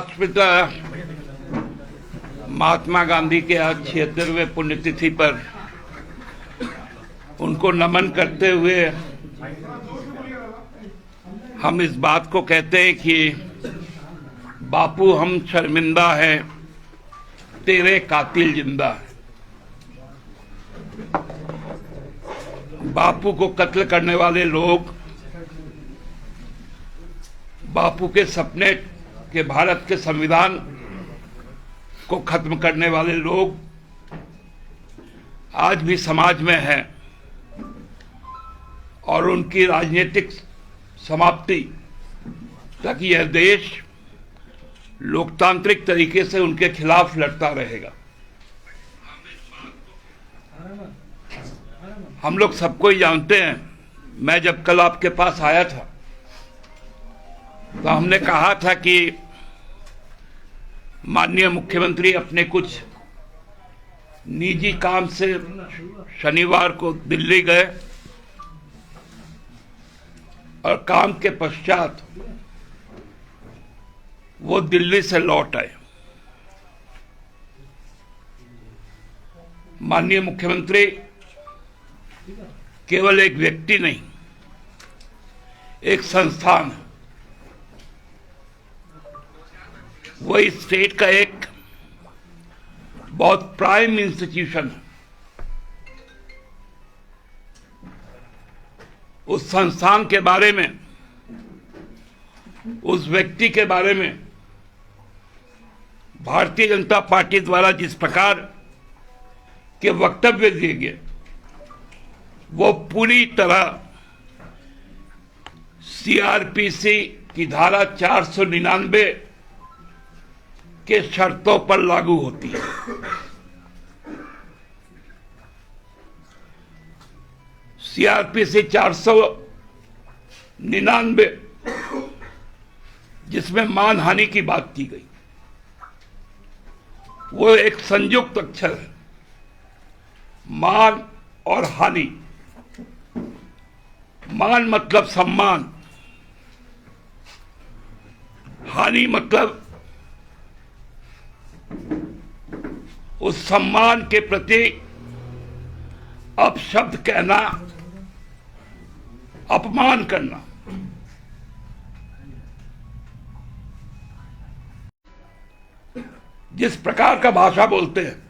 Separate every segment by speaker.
Speaker 1: राष्ट्रपिता महात्मा गांधी के आज 76वें पुण्यतिथि पर उनको नमन करते हुए हम इस बात को कहते हैं कि बापू हम शर्मिंदा हैं, तेरे कातिल जिंदा है। बापू को कत्ल करने वाले लोग, बापू के सपने के भारत के संविधान को खत्म करने वाले लोग आज भी समाज में हैं और उनकी राजनीतिक समाप्ति तक यह देश लोकतांत्रिक तरीके से उनके खिलाफ लड़ता रहेगा। हम लोग सबको ही जानते हैं। मैं जब कल आपके पास आया था तो हमने कहा था कि माननीय मुख्यमंत्री अपने कुछ निजी काम से शनिवार को दिल्ली गए और काम के पश्चात वो दिल्ली से लौट आए। माननीय मुख्यमंत्री केवल एक व्यक्ति नहीं, एक संस्थान है। वो इस स्टेट का एक बहुत प्राइम इंस्टीट्यूशन है। उस संस्थान के बारे में, उस व्यक्ति के बारे में भारतीय जनता पार्टी द्वारा जिस प्रकार के वक्तव्य दिए गए, वो पूरी तरह सीआरपीसी की धारा 499 के शर्तों पर लागू होती है। सीआरपीसी 499 जिसमें मानहानि की बात की गई, वो एक संयुक्त अक्षर है। मान और हानि। मान मतलब सम्मान, हानि मतलब उस सम्मान के प्रति अपशब्द कहना, अपमान करना। जिस प्रकार का भाषा बोलते हैं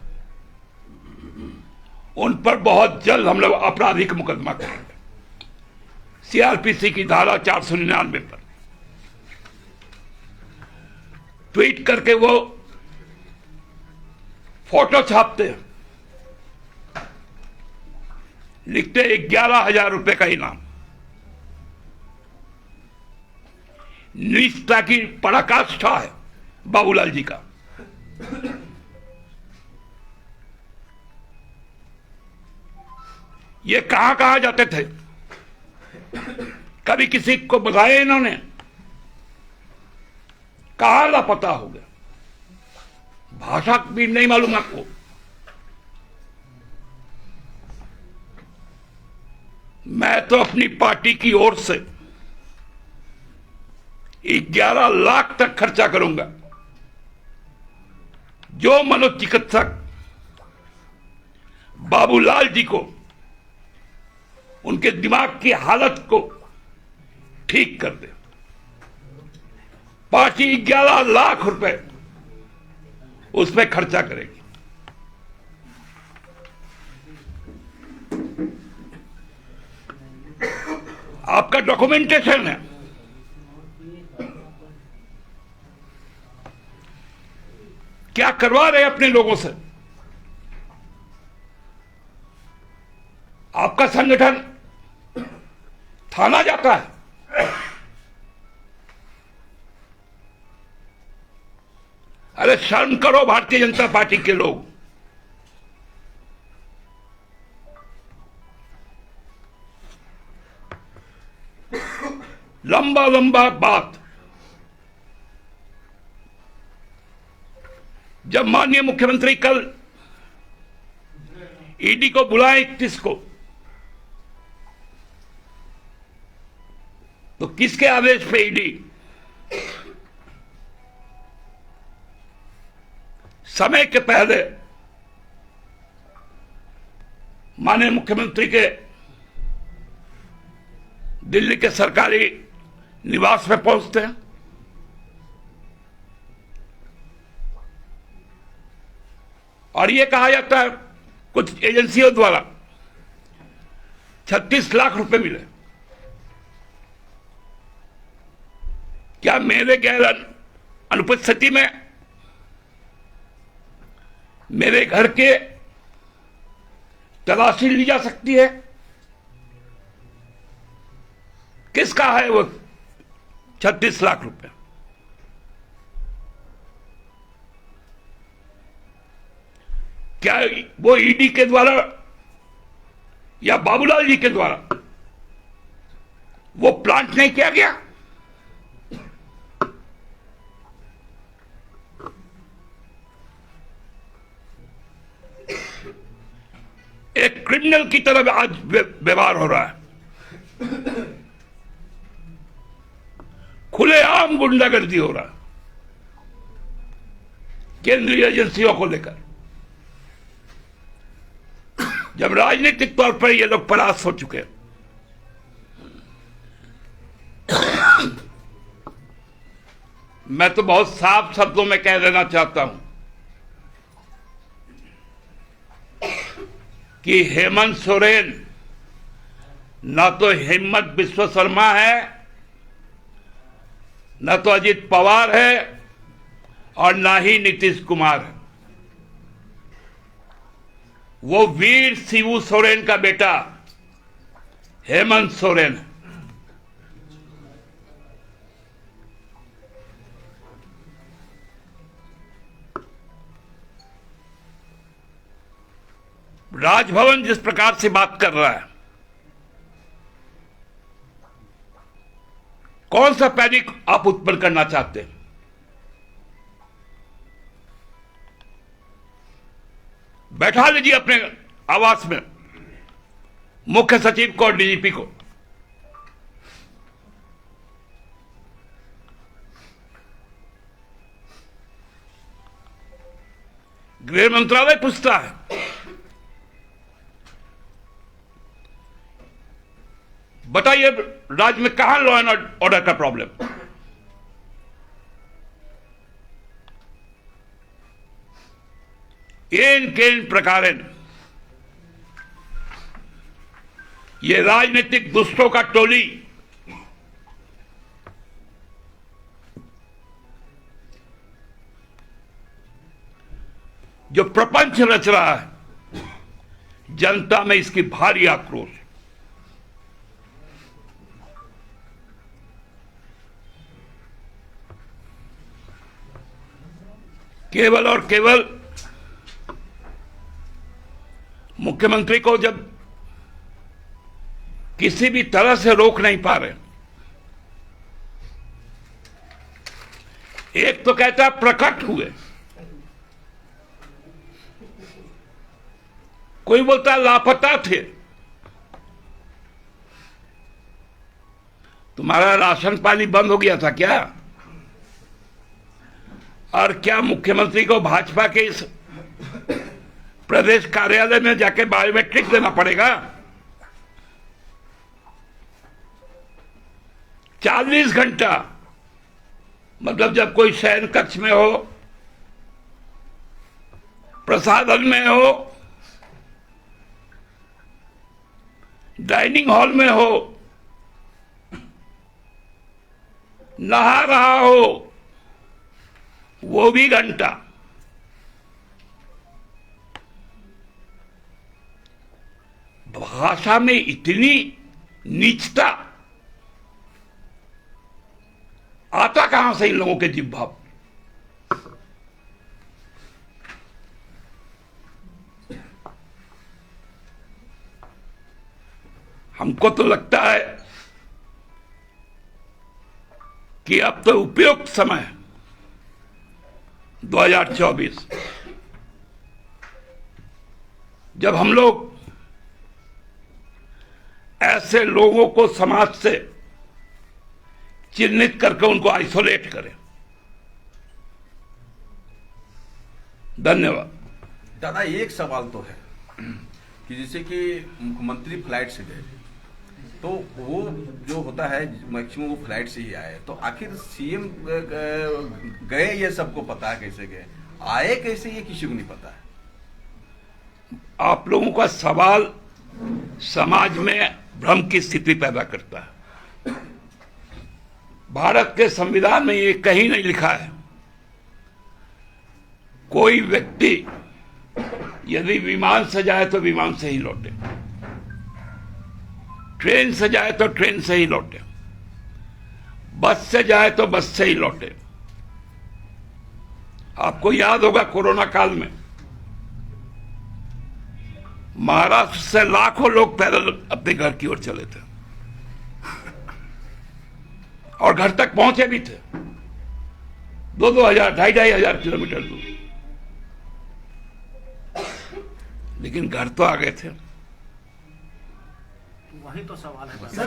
Speaker 1: उन पर बहुत जल्द हम लोग आपराधिक मुकदमा करेंगे। सीआरपीसी की धारा 499 पर ट्वीट करके वो फोटो छापते हैं, लिखते 11,000 रुपए का इनाम। निष्ठा की पराकाष्ठा है बाबूलाल जी का। ये कहां कहां जाते थे? कभी किसी को बताया इन्होंने? कहां लापता हो गया? भाषा भी नहीं मालूम आपको? मैं तो अपनी पार्टी की ओर से 11 लाख तक खर्चा करूंगा। जो मनोचिकित्सक बाबूलाल जी को, उनके दिमाग की हालत को ठीक कर दे, पार्टी 11 लाख रुपए उसमें खर्चा करेगी। आपका डॉक्यूमेंटेशन है। क्या करवा रहे अपने लोगों से? आपका संगठन थाना जाता है। अरे शर्म करो भारतीय जनता पार्टी के लोग। लंबा लंबा बात। जब माननीय मुख्यमंत्री कल ईडी को बुलाए 31 को, तो किसके आदेश पे ईडी? समय के पहले माननीय मुख्यमंत्री के दिल्ली के सरकारी निवास में पहुंचते हैं और यह कहा जाता है कुछ एजेंसियों द्वारा 36 लाख रुपए मिले। क्या मेरे गैर अनुपस्थिति में मेरे घर के तलाशी ली जा सकती है? किसका है वो 36 लाख रुपए? क्या वो ईडी के द्वारा या बाबूलाल जी के द्वारा वो प्लांट नहीं किया गया? एक क्रिमिनल की तरह आज व्यवहार हो रहा है, खुलेआम गुंडागर्दी हो रहा है केंद्रीय एजेंसियों को लेकर, जब राजनीतिक तौर पर ये लोग परास्त हो चुके हैं। मैं तो बहुत साफ शब्दों में कह देना चाहता हूं कि हेमंत सोरेन ना तो हिम्मत बिस्व शर्मा है, ना तो अजित पवार है और ना ही नीतीश कुमार है। वो वीर शिबू सोरेन का बेटा हेमंत सोरेन है। राजभवन जिस प्रकार से बात कर रहा है, कौन सा पैनिक आप उत्पन्न करना चाहते हैं? बैठा लीजिए अपने आवास में मुख्य सचिव को और डीजीपी को। गृह मंत्रालय पूछता है बताइए राज्य में कहां लॉ एंड ऑर्डर का प्रॉब्लम? इन केन प्रकारेण ये राजनीतिक दुष्टों का टोली जो प्रपंच रच रहा है, जनता में इसकी भारी आक्रोश। केवल और केवल मुख्यमंत्री को जब किसी भी तरह से रोक नहीं पा रहे, एक तो कहता प्रकट हुए, कोई बोलता लापता थे। तुम्हारा राशन पानी बंद हो गया था क्या? और क्या मुख्यमंत्री को भाजपा के इस प्रदेश कार्यालय में जाके बायोमेट्रिक देना पड़ेगा? 40 घंटा, मतलब जब कोई शयन कक्ष में हो, प्रसाधन में हो, डाइनिंग हॉल में हो, नहा रहा हो, वो भी घंटा। भाषा में इतनी नीचता आता कहां से इन लोगों के जिह्वा? हमको तो लगता है कि अब तो उपयुक्त समय है 2024, जब हम लोग ऐसे लोगों को समाज से चिन्हित करके उनको आइसोलेट करें। धन्यवाद।
Speaker 2: दादा एक सवाल तो है कि जैसे कि मुख्यमंत्री फ्लाइट से गए तो वो जो होता है मैक्सिमम वो फ्लाइट से ही आए, तो आखिर सीएम गए ये सबको पता है कैसे गए, आए कैसे ये किसी को नहीं पता है।
Speaker 1: आप लोगों का सवाल समाज में भ्रम की स्थिति पैदा करता है। भारत के संविधान में ये कहीं नहीं लिखा है कोई व्यक्ति यदि विमान से जाए तो विमान से ही लौटे, ट्रेन से जाए तो ट्रेन से ही लौटे, बस से जाए तो बस से ही लौटे। आपको याद होगा कोरोना काल में महाराष्ट्र से लाखों लोग पैदल अपने घर की ओर चले थे और घर तक पहुंचे भी थे, 2,000 2,500 किलोमीटर दूर, लेकिन घर तो आ गए थे।
Speaker 3: वही तो सवाल है
Speaker 4: सर,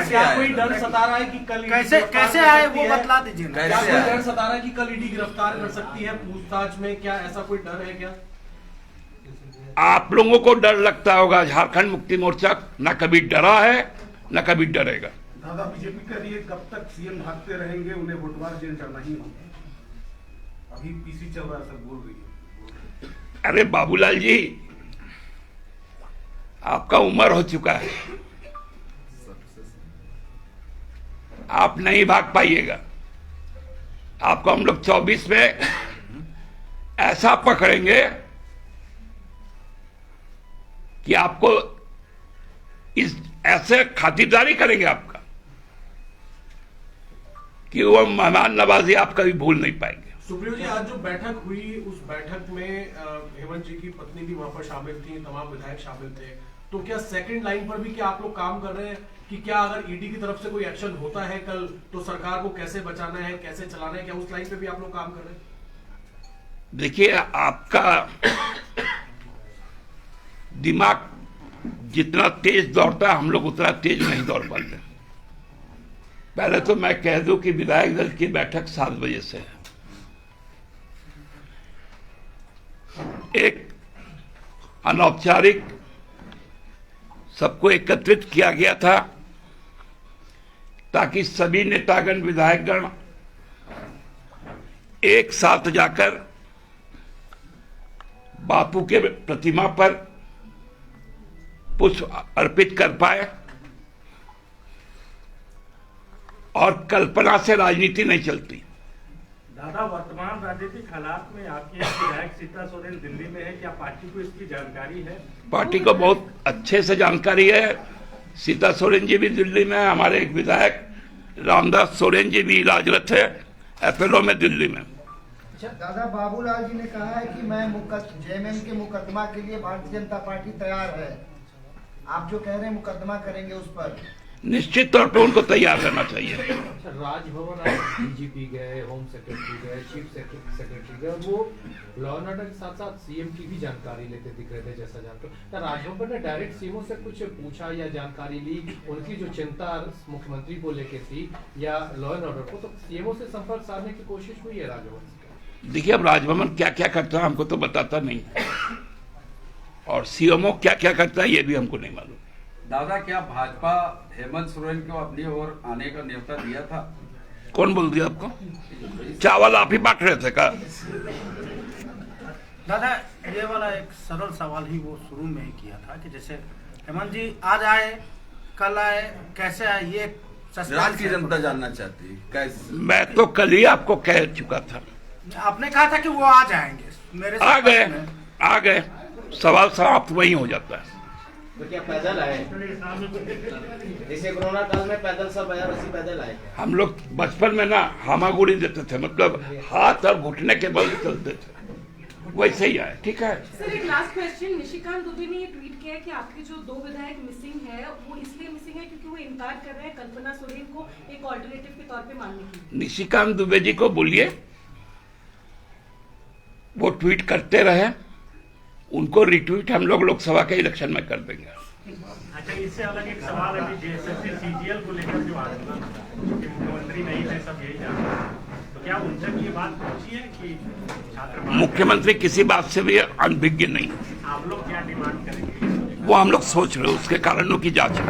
Speaker 4: क्या कोई डर सता रहा है कि कल
Speaker 3: कैसे आए वो बतला दीजिए।
Speaker 4: क्या कोई डर सता रहा है कि कल ईडी गिरफ्तार कर सकती है पूछताछ में, क्या ऐसा कोई डर है क्या?
Speaker 1: आप लोगों को डर लगता होगा, झारखंड मुक्ति मोर्चा न कभी डरा है न कभी डरेगा।
Speaker 5: दादा बीजेपी कर रही है कब तक सीएम भागते रहेंगे, उन्हें वोटवार जेल चढ़ना ही होगा। अभी पीसी चल रहा है सर, बोल रही है।
Speaker 1: अरे बाबूलाल जी, आपका उम्र हो चुका है, आप नहीं भाग पाइएगा। आपको हम लोग 24 में ऐसा पकड़ेंगे कि आपको इस ऐसे खातिरदारी करेंगे आपका कि वो मेहमान नवाजी आप कभी भूल नहीं पाएंगे।
Speaker 4: सुप्रियो जी, आज जो बैठक हुई उस बैठक में हेमंत जी की पत्नी भी वहां पर शामिल थी, तमाम विधायक शामिल थे, तो क्या सेकंड लाइन पर भी क्या आप लोग काम कर रहे हैं कि क्या अगर ईडी की तरफ से कोई एक्शन होता है कल तो सरकार को कैसे बचाना है, कैसे चलाना है, क्या उस लाइन पे भी आप लोग काम कर रहे हैं?
Speaker 1: देखिए, आपका दिमाग जितना तेज दौड़ता है हम लोग उतना तेज नहीं दौड़ पाते। पहले तो मैं कह दूं कि विधायक दल की बैठक 7 बजे से है। एक अनौपचारिक सबको एकत्रित किया गया था ताकि सभी नेतागण विधायकगण एक साथ जाकर बापू के प्रतिमा पर पुष्प अर्पित कर पाए और कल्पना से राजनीति नहीं चलती।
Speaker 6: दादा, वर्तमान राजनीतिक हालात में आपके विधायक सीता सोरेन दिल्ली में है, क्या पार्टी को इसकी जानकारी है?
Speaker 1: पार्टी को बहुत अच्छे से जानकारी है। सीता सोरेन जी भी दिल्ली में है, हमारे एक विधायक रामदास सोरेन जी भी इलाजरत है एफएलओ में दिल्ली में।
Speaker 7: दादा, बाबूलाल जी ने कहा है कि मैं जेएमएम के मुकदमा के लिए भारतीय जनता पार्टी तैयार है। आप जो कह रहे हैं मुकदमा करेंगे उस पर,
Speaker 1: निश्चित तौर पर उनको तैयार रहना चाहिए।
Speaker 8: राजभवन डीजीपी गए, होम सेक्रेटरी गए, चीफ सेक्रेटरी गए, और वो लॉ एंड ऑर्डर के साथ साथ सीएम की भी जानकारी लेते दिख रहे थे, जैसा जानते हो। राजभवन ने डायरेक्ट सीएमओ से कुछ पूछा या जानकारी ली, उनकी जो चिंता मुख्यमंत्री को लेके थी या लॉ एंड ऑर्डर को, तो सीएमओ से संपर्क साधने की कोशिश हुई है राजभवन से?
Speaker 1: देखिए, अब राजभवन क्या क्या करता है हमको तो बताता नहीं, और सीएमओ क्या क्या करता है ये भी हमको नहीं मालूम।
Speaker 2: दादा, क्या भाजपा हेमंत सोरेन को अपनी ओर आने का न्योता दिया था?
Speaker 1: कौन बोल दिया आपको? चावल आप ही बांट रहे थे का?
Speaker 3: दादा, ये वाला एक सरल सवाल ही वो शुरू में ही किया था कि जैसे हेमंत जी आज आए, कल आए, कैसे आए, ये
Speaker 2: राज्य की जनता जानना चाहती है कैसे।
Speaker 1: मैं तो कल ही आपको कह चुका था।
Speaker 3: आपने कहा था कि वो आ जाएंगे, मेरे
Speaker 1: आ गए, सवाल समाप्त वही हो जाता है।
Speaker 8: तो क्या पैदल आए? जैसे कोरोना काल में पैदल सब आया, वैसे पैदल आए?
Speaker 1: हम लोग बचपन में ना हामागुड़ी देते थे, मतलब हाथ और घुटने के बल चलते थे, वैसे ही आए। ठीक है
Speaker 9: सर, एक लास्ट क्वेश्चन। निशिकांत दुबे ने ये ट्वीट किया कि आपके जो 2 विधायक मिसिंग है वो इसलिए मिसिंग है क्योंकि वो इनकार कर रहे हैं कल्पना सोरेन को एक ऑल्टरनेटिव के तौर पे मानने की।
Speaker 1: निशिकांत दुबे जी को बोलिए वो ट्वीट करते रहे, उनको रिट्वीट हम लोग लोकसभा के इलेक्शन में कर देंगे।
Speaker 6: अच्छा, इससे अलग एक सवाल अभी जेएसएससी सीजीएल को लेकर जो आंदोलन कि मुख्यमंत्री नहीं थे, सब यही जानते हैं, तो क्या उन तक ये बात पहुंची है कि छात्र
Speaker 1: मुख्यमंत्री किसी बात से भी अनभिज्ञ नहीं।
Speaker 6: आप लोग क्या डिमांड करेंगे?
Speaker 1: वो हम लोग सोच रहे हैं, उसके कारणों की जांच है।